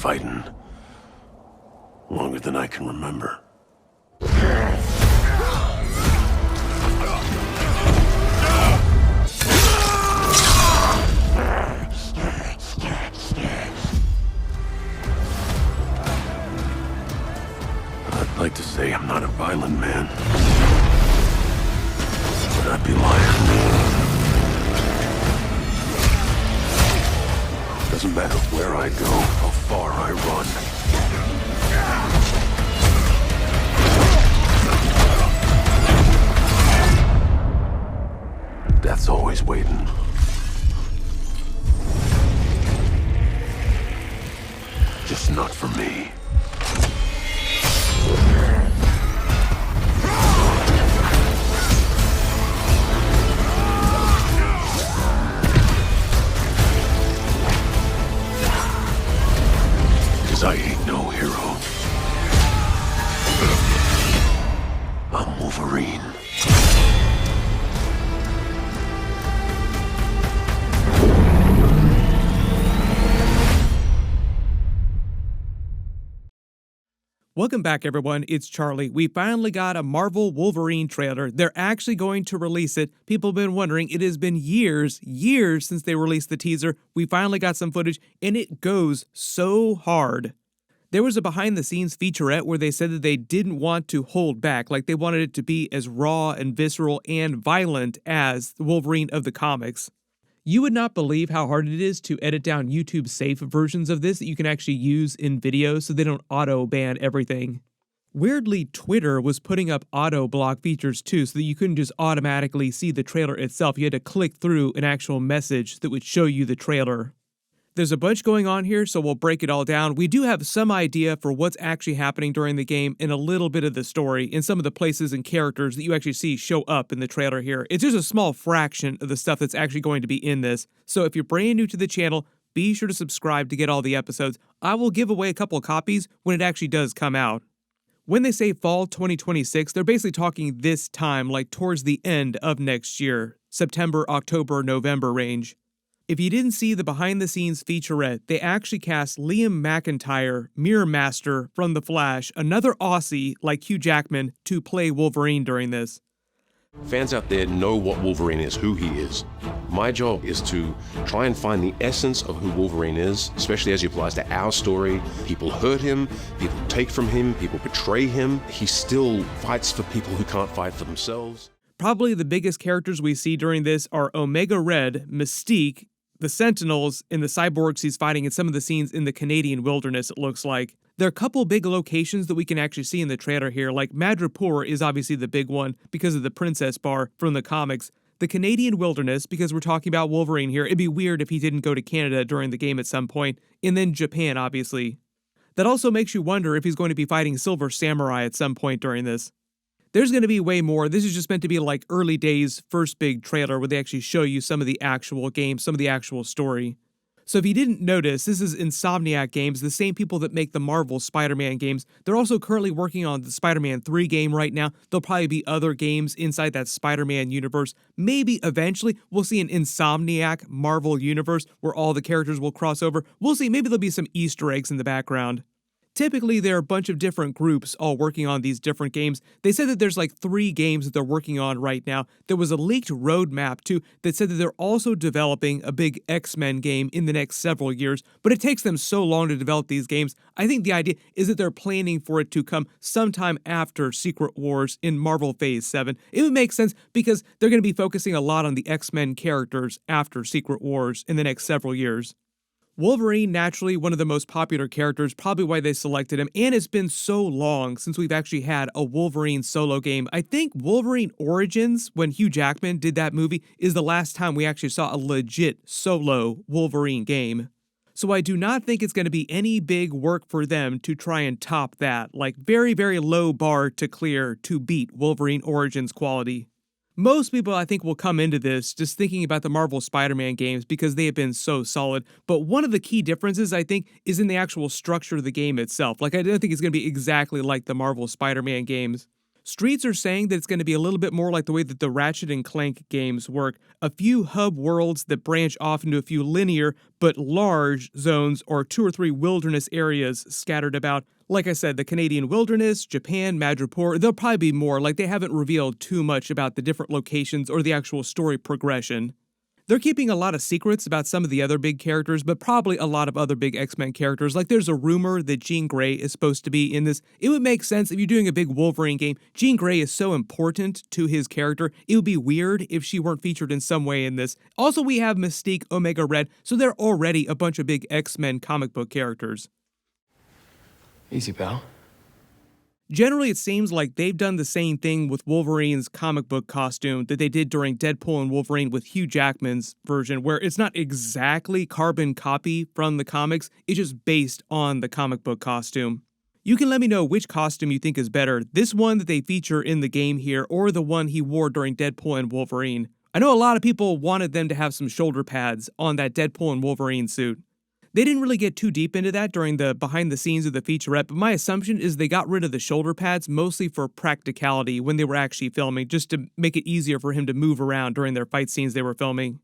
fighting. Longer than I can remember. I'd like to say I'm not a violent man, but I'd be lying. Doesn't matter where I go, how far I run. Death's always waiting. Just not for me. Because I ain't no hero. I'm Wolverine. Welcome back, everyone. It's Charlie. We finally got a Marvel Wolverine trailer. They're actually going to release it. People have been wondering. It has been years since they released the teaser. We finally got some footage, and it goes so hard. There was a behind-the-scenes featurette where they said that they didn't want to hold back, like they wanted it to be as raw and visceral and violent as the Wolverine of the comics. You would not believe how hard it is to edit down YouTube safe versions of this that you can actually use in videos so they don't auto-ban everything. Weirdly, Twitter was putting up auto-block features too, so that you couldn't just automatically see the trailer itself. You had to click through an actual message that would show you the trailer. There's a bunch going on here, so we'll break it all down. We do have some idea for what's actually happening during the game and a little bit of the story in some of the places and characters that you actually see show up in the trailer here. It's just a small fraction of the stuff that's actually going to be in this. So if you're brand new to the channel, be sure to subscribe to get all the episodes. I will give away a couple of copies when it actually does come out. When they say fall 2026, they're basically talking this time, like towards the end of next year, September, October, November range. If you didn't see the behind-the-scenes featurette, they actually cast Liam McIntyre, Mirror Master from The Flash, another Aussie like Hugh Jackman, to play Wolverine during this. Fans out there know what Wolverine is, who he is. My job is to try and find the essence of who Wolverine is, especially as it applies to our story. People hurt him, people take from him, people betray him. He still fights for people who can't fight for themselves. Probably the biggest characters we see during this are Omega Red, Mystique, the Sentinels, and the cyborgs he's fighting in some of the scenes in the Canadian wilderness, it looks like. There are a couple big locations that we can actually see in the trailer here, like Madripoor is obviously the big one because of the Princess Bar from the comics. The Canadian wilderness, because we're talking about Wolverine here, it'd be weird if he didn't go to Canada during the game at some point, and then Japan, obviously. That also makes you wonder if he's going to be fighting Silver Samurai at some point during this. There's going to be way more. This is just meant to be like early days, first big trailer where they actually show you some of the actual game, some of the actual story. So if you didn't notice, this is Insomniac Games, the same people that make the Marvel Spider-Man games. They're also currently working on the Spider-Man 3 game right now. There'll probably be other games inside that Spider-Man universe. Maybe eventually we'll see an Insomniac Marvel universe where all the characters will cross over. We'll see. Maybe there'll be some Easter eggs in the background. Typically, there are a bunch of different groups all working on these different games. They said that there's like 3 games that they're working on right now. There was a leaked roadmap, too, that said that they're also developing a big X-Men game in the next several years, but it takes them so long to develop these games. I think the idea is that they're planning for it to come sometime after Secret Wars in Marvel Phase 7. It would make sense because they're going to be focusing a lot on the X-Men characters after Secret Wars in the next several years. Wolverine, naturally one of the most popular characters, probably why they selected him, and it's been so long since we've actually had a Wolverine solo game. I think Wolverine Origins, when Hugh Jackman did that movie, is the last time we actually saw a legit solo Wolverine game. So I do not think it's going to be any big work for them to try and top that, like very, very low bar to clear to beat Wolverine Origins quality. Most people, I think, will come into this just thinking about the Marvel Spider-Man games because they have been so solid. But one of the key differences, I think, is in the actual structure of the game itself. Like, I don't think it's going to be exactly like the Marvel Spider-Man games. Streets are saying that it's going to be a little bit more like the way that the Ratchet and Clank games work. A few hub worlds that branch off into a few linear but large zones or 2 or 3 wilderness areas scattered about. Like I said, the Canadian wilderness, Japan, Madripoor, there'll probably be more, like they haven't revealed too much about the different locations or the actual story progression. They're keeping a lot of secrets about some of the other big characters, but probably a lot of other big X-Men characters. Like there's a rumor that Jean Grey is supposed to be in this. It would make sense if you're doing a big Wolverine game. Jean Grey is so important to his character. It would be weird if she weren't featured in some way in this. Also, we have Mystique, Omega Red, so they're already a bunch of big X-Men comic book characters. Easy, pal. Generally, it seems like they've done the same thing with Wolverine's comic book costume that they did during Deadpool and Wolverine with Hugh Jackman's version, where it's not exactly carbon copy from the comics, it's just based on the comic book costume. You can let me know which costume you think is better, this one that they feature in the game here, or the one he wore during Deadpool and Wolverine. I know a lot of people wanted them to have some shoulder pads on that Deadpool and Wolverine suit. They didn't really get too deep into that during the behind the scenes of the featurette, but my assumption is they got rid of the shoulder pads mostly for practicality when they were actually filming, just to make it easier for him to move around during their fight scenes they were filming.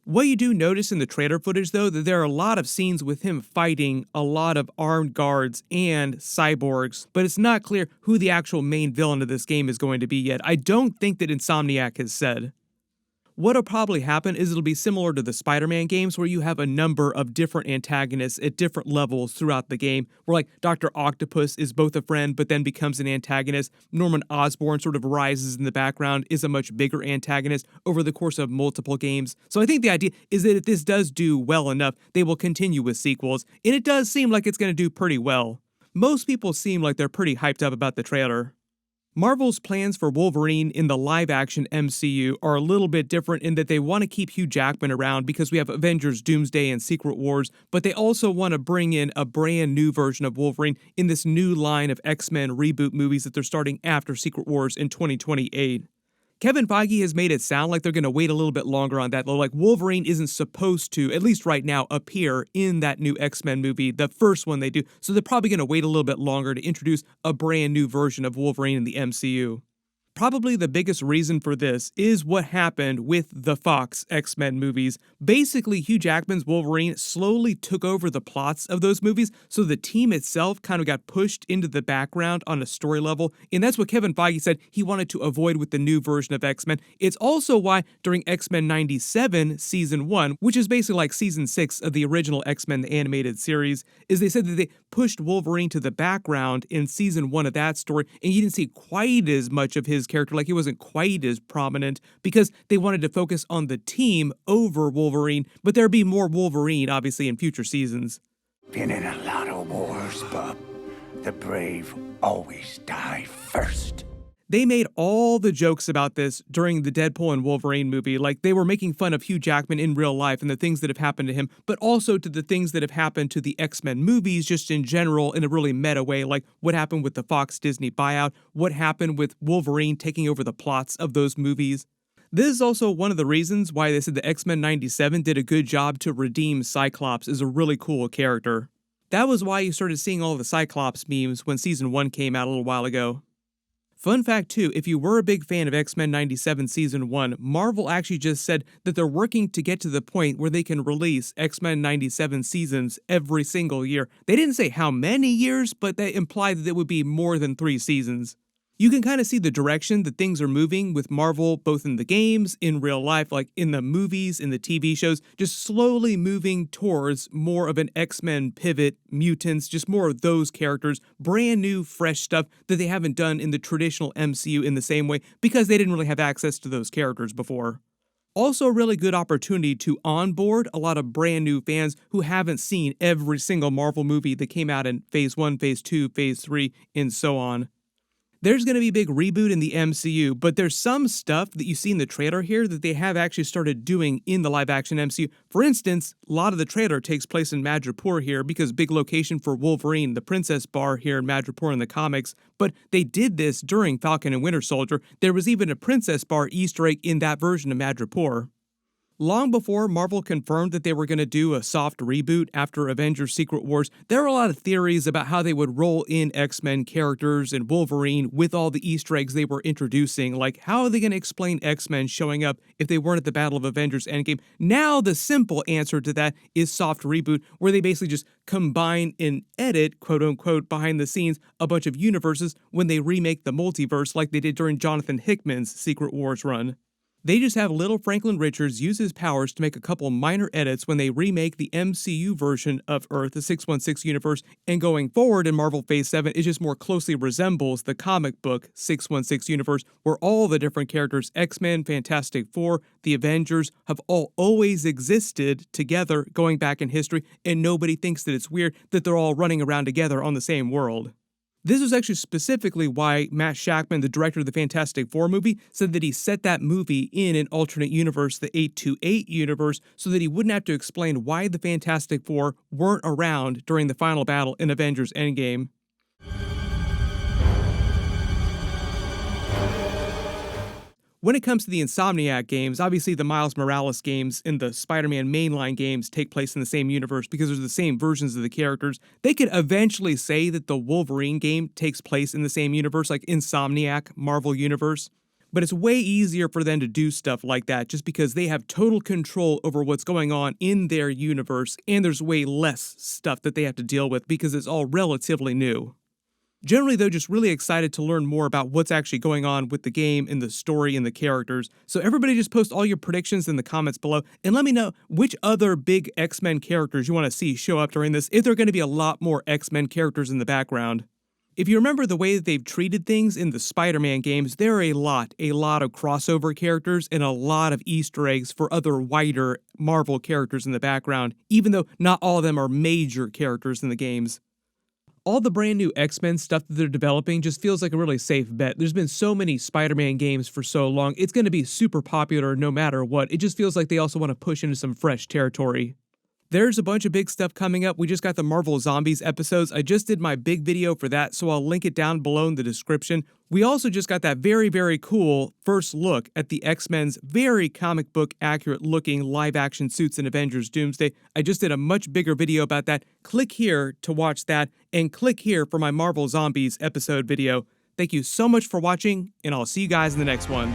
What you do notice in the trailer footage, though, that there are a lot of scenes with him fighting a lot of armed guards and cyborgs, but it's not clear who the actual main villain of this game is going to be yet. I don't think that Insomniac has said. What'll probably happen is it'll be similar to the Spider-Man games where you have a number of different antagonists at different levels throughout the game, where like Dr. Octopus is both a friend but then becomes an antagonist. Norman Osborn sort of rises in the background, is a much bigger antagonist over the course of multiple games. So I think the idea is that if this does do well enough, they will continue with sequels, and it does seem like it's going to do pretty well. Most people seem like they're pretty hyped up about the trailer. Marvel's plans for Wolverine in the live-action MCU are a little bit different in that they want to keep Hugh Jackman around because we have Avengers, Doomsday, and Secret Wars, but they also want to bring in a brand new version of Wolverine in this new line of X-Men reboot movies that they're starting after Secret Wars in 2028. Kevin Feige has made it sound like they're going to wait a little bit longer on that, though. Like Wolverine isn't supposed to, at least right now, appear in that new X-Men movie, the first one they do, so they're probably going to wait a little bit longer to introduce a brand new version of Wolverine in the MCU. Probably the biggest reason for this is what happened with the Fox X-Men movies. Basically, Hugh Jackman's Wolverine slowly took over the plots of those movies, so the team itself kind of got pushed into the background on a story level, and that's what Kevin Feige said he wanted to avoid with the new version of X-Men. It's also why during X-Men 97 Season 1, which is basically like Season 6 of the original X-Men the animated series, is they said that they pushed Wolverine to the background in Season 1 of that story, and you didn't see quite as much of his character, like he wasn't quite as prominent because they wanted to focus on the team over Wolverine, but there'd be more Wolverine obviously in future seasons. Been in a lot of wars, bub. The brave always die first. They made all the jokes about this during the Deadpool and Wolverine movie, like they were making fun of Hugh Jackman in real life and the things that have happened to him, but also to the things that have happened to the X-Men movies just in general in a really meta way, like what happened with the Fox Disney buyout, what happened with Wolverine taking over the plots of those movies. This is also one of the reasons why they said the X-Men 97 did a good job to redeem Cyclops as a really cool character. That was why you started seeing all the Cyclops memes when Season 1 came out a little while ago. Fun fact too, if you were a big fan of X-Men 97 Season 1, Marvel actually just said that they're working to get to the point where they can release X-Men 97 seasons every single year. They didn't say how many years, but they implied that it would be more than 3 seasons. You can kind of see the direction that things are moving with Marvel, both in the games, in real life, like in the movies, in the TV shows, just slowly moving towards more of an X-Men pivot, mutants, just more of those characters, brand new, fresh stuff that they haven't done in the traditional MCU in the same way because they didn't really have access to those characters before. Also a really good opportunity to onboard a lot of brand new fans who haven't seen every single Marvel movie that came out in Phase 1, Phase 2, Phase 3, and so on. There's going to be a big reboot in the MCU, but there's some stuff that you see in the trailer here that they have actually started doing in the live-action MCU. For instance, a lot of the trailer takes place in Madripoor here because big location for Wolverine, the Princess Bar here in Madripoor in the comics, but they did this during Falcon and Winter Soldier. There was even a Princess Bar Easter egg in that version of Madripoor. Long before Marvel confirmed that they were going to do a soft reboot after Avengers Secret Wars, there were a lot of theories about how they would roll in X-Men characters and Wolverine with all the Easter eggs they were introducing. Like, how are they going to explain X-Men showing up if they weren't at the Battle of Avengers Endgame? Now, the simple answer to that is soft reboot, where they basically just combine and edit, quote unquote, behind the scenes, a bunch of universes when they remake the multiverse like they did during Jonathan Hickman's Secret Wars run. They just have little Franklin Richards use his powers to make a couple minor edits when they remake the MCU version of Earth, the 616 universe, and going forward in Marvel Phase 7, it just more closely resembles the comic book 616 universe, where all the different characters, X-Men, Fantastic Four, the Avengers, have all always existed together going back in history, and nobody thinks that it's weird that they're all running around together on the same world. This was actually specifically why Matt Shakman, the director of the Fantastic Four movie, said that he set that movie in an alternate universe, the 828 universe, so that he wouldn't have to explain why the Fantastic Four weren't around during the final battle in Avengers Endgame. When it comes to the Insomniac games, obviously the Miles Morales games and the Spider-Man mainline games take place in the same universe because they're the same versions of the characters. They could eventually say that the Wolverine game takes place in the same universe, like Insomniac, Marvel Universe. But it's way easier for them to do stuff like that just because they have total control over what's going on in their universe, and there's way less stuff that they have to deal with because it's all relatively new. Generally, though, just really excited to learn more about what's actually going on with the game and the story and the characters. So everybody just post all your predictions in the comments below and let me know which other big X-Men characters you want to see show up during this, if there are going to be a lot more X-Men characters in the background. If you remember the way that they've treated things in the Spider-Man games, there are a lot of crossover characters and a lot of Easter eggs for other wider Marvel characters in the background, even though not all of them are major characters in the games. All the brand new X-Men stuff that they're developing just feels like a really safe bet. There's been so many Spider-Man games for so long, it's going to be super popular no matter what. It just feels like they also want to push into some fresh territory. There's a bunch of big stuff coming up. We just got the Marvel Zombies episodes. I just did my big video for that, so I'll link it down below in the description. We also just got that very cool first look at the X-Men's very comic book accurate looking live action suits in Avengers Doomsday. I just did a much bigger video about that. Click here to watch that, and click here for my Marvel Zombies episode video. Thank you so much for watching, and I'll see you guys in the next one.